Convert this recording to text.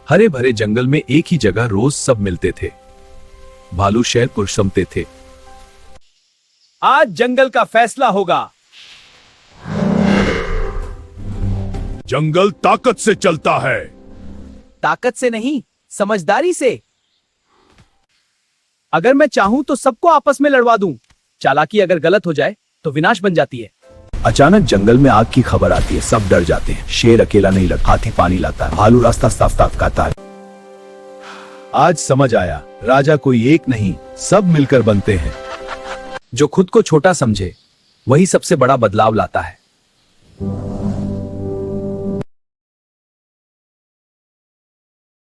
हरे भरे जंगल में एक ही जगह रोज सब मिलते थे। भालू शेर को समते थे। आज जंगल का फैसला होगा। जंगल ताकत से चलता है। ताकत से नहीं, समझदारी से। अगर मैं चाहूं तो सबको आपस में लड़वा दूं। चालाकी अगर गलत हो जाए तो विनाश बन जाती है। अचानक जंगल में आग की खबर आती है। सब डर जाते हैं। शेर अकेला नहीं लगता, हाथी पानी लाता है, भालू रास्ता साफ साफ करता है। आज समझ आया, राजा कोई एक नहीं, सब मिलकर बनते हैं। जो खुद को छोटा समझे वही सबसे बड़ा बदलाव लाता है।